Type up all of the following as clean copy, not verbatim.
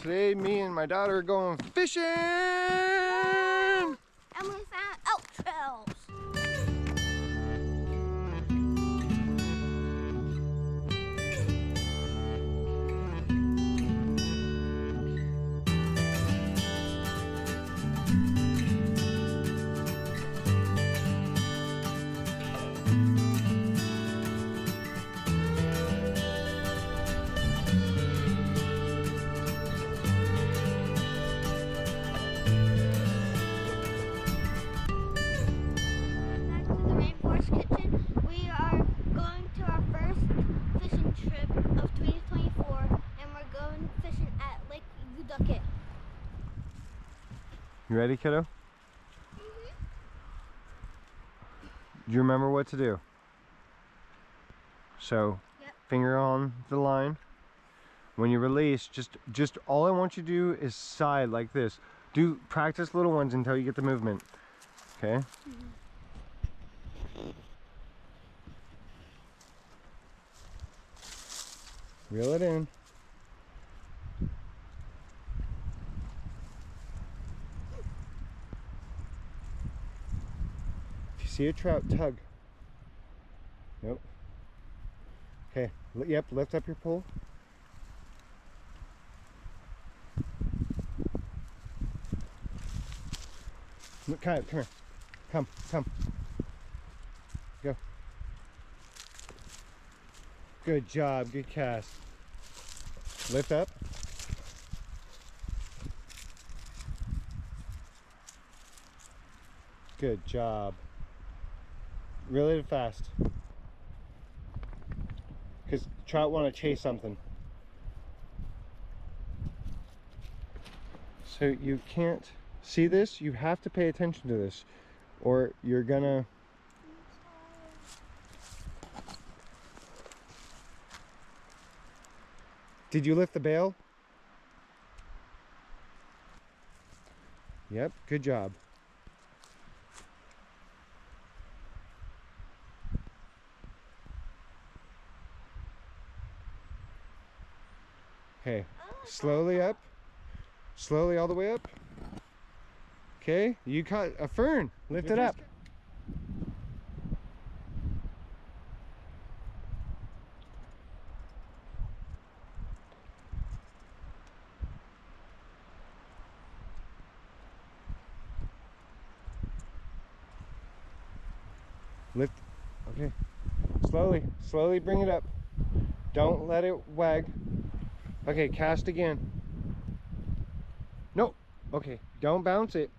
Today, me and my daughter are going fishing! And we found elk trails. Kitchen. We are going to our first fishing trip of 2024, and we're going fishing at Lake Uduket. You ready, kiddo? Do you remember what to do? So, yep. Finger on the line. When you release, just all I want you to do is side like this. Do practice little ones until you get the movement. Okay? Reel it in. If you see a trout, tug. Nope. Okay, yep, lift up your pole. Look, come here. Come. Go. Good job, good cast. Lift up. Good job. Reel it fast. Because trout want to chase something. So you can't see this, you have to pay attention to this, or you're gonna... Did you lift the bail? Yep, good job. Okay, slowly up. Slowly all the way up. Okay, you caught a fern. Lift it up. Lift. Okay. Slowly bring it up. Don't let it wag. Okay, cast again. No. Okay, don't bounce it.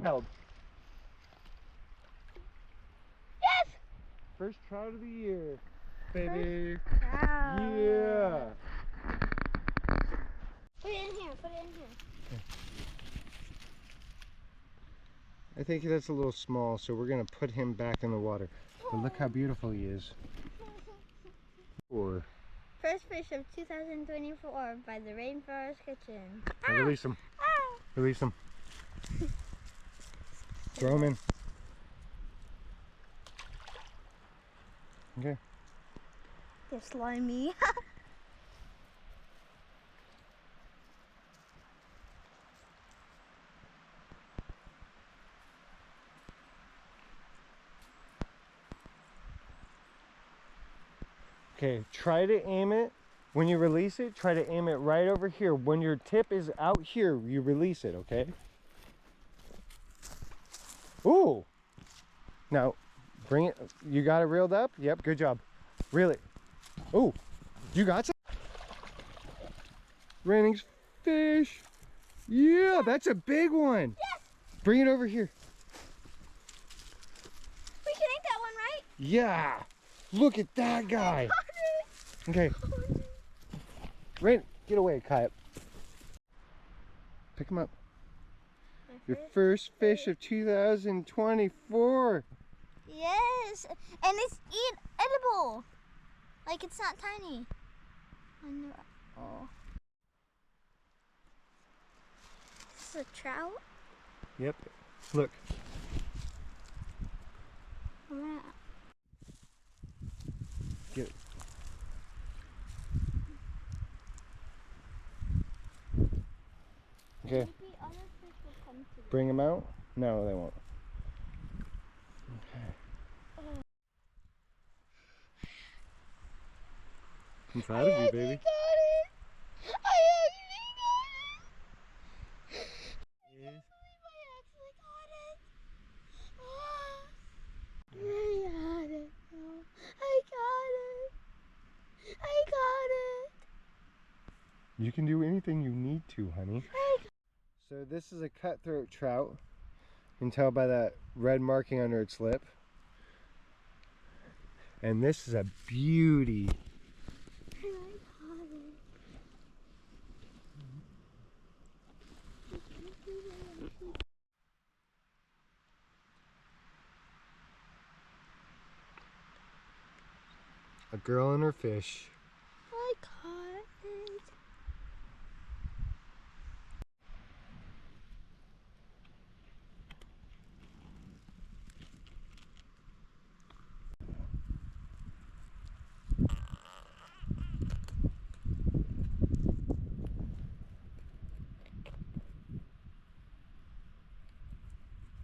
Held. Yes! First trout of the year, baby. Yeah. Put it in here. Okay. I think that's a little small, so we're gonna put him back in the water. But look how beautiful he is. First fish of 2024 by the Rainforest Kitchen. Now release him. Release him. Throw him in. Okay. They're slimy. Okay, try to aim it. When you release it, try to aim it right over here. When your tip is out here, you release it, okay? Ooh! Now, bring it. You got it reeled up? Yep, good job. Reel it. Ooh, you got some? Ranning's fish. Yeah, that's a big one. Yes! Bring it over here. We can eat that one, right? Yeah! Look at that guy. Okay. Rain, get away, Kyle. Pick him up. Your first fish of 2024. Yes, and it's edible. Like it's not tiny. Oh. This is a trout? Yep. Look. I'm gonna... Get it. Okay. Maybe other fish will come to Bring them out? No, they won't. Okay. I'm proud of you, baby. Got it! I actually got it! I can't believe I actually got it! I got it! I got it! I got it! You can do anything you need to, honey. So this is a cutthroat trout. You can tell by that red marking under its lip. And this is a beauty. A girl and her fish. I caught it.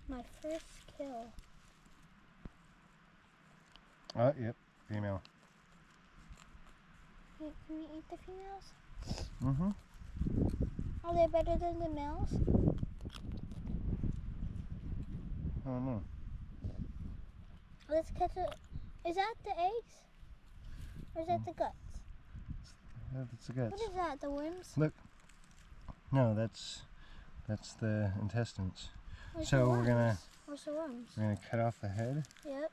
My first kill. Yep, female. Can we eat the females? Mm-hmm. Are they better than the males? I don't know. Let's catch it. Is that the eggs? Or is that the guts? That's the guts. What is that? The worms? Look. No, that's the intestines. Where's So the we're gonna Where's the worms? cut off the head. Yep.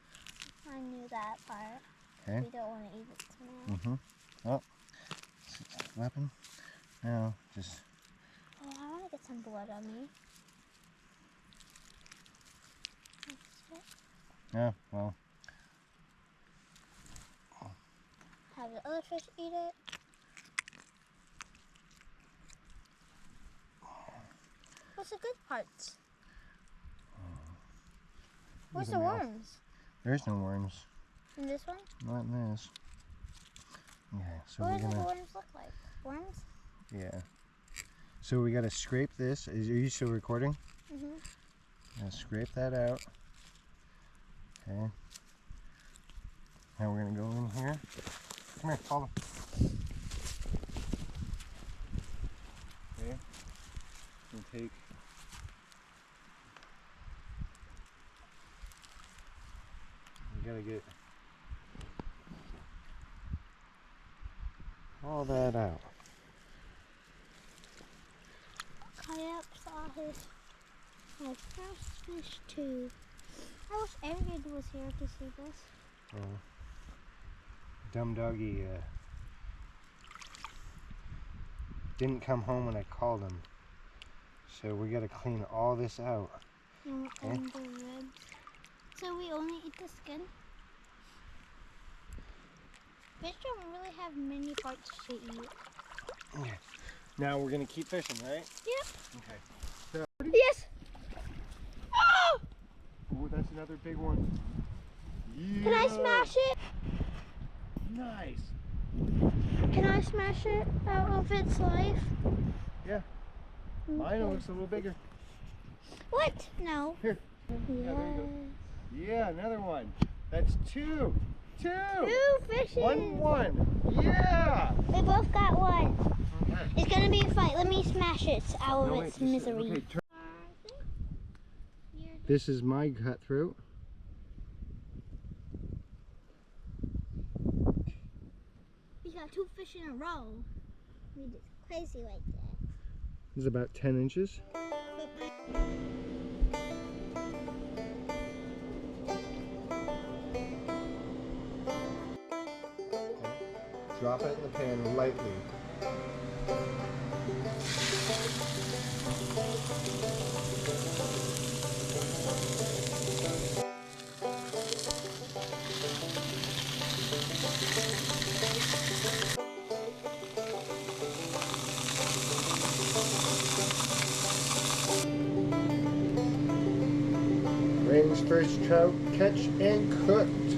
I knew that part. Okay. We don't want to eat it now. Mm-hmm. Oh, weapon. Now just. Oh, I want to get some blood on me. Yeah. Well. Have the other fish eat it. What's the good parts? Where's the worms? There's no worms. In this one? Not in this. Okay, so What we're do the gonna. worms look like? Worms? Yeah. So we gotta scrape this. Are you still recording? Mm-hmm. Gonna scrape that out. Okay. Now we're gonna go in here. Come here, follow. Okay. And take. We gotta get all that out. Kayak saw my first fish too. I wish Ariad was here to see this. Oh. Dumb doggy didn't come home when I called him. So we gotta clean all this out. And the ribs. So we only eat the skin? Fish don't really have many parts to eat. Okay. Now we're gonna keep fishing, right? Yep. Okay. So, Yes! Oh! ooh, that's another big one. Yeah. Can I smash it? Nice. Can I smash it out of its life? Yeah. Mine looks a little bigger. What? No. Here. Yes. Yeah, there you go. Yeah, another one. That's two. two. Two fishes. 1-1. Yeah. We both got one. Okay. It's gonna be a fight. Let me smash it out of No, wait, its just- misery. okay, this is my cutthroat. We got two fish in a row. We just crazy like that. This is about 10 inches. Drop it in the pan lightly. Rain's first trout catch and cooked.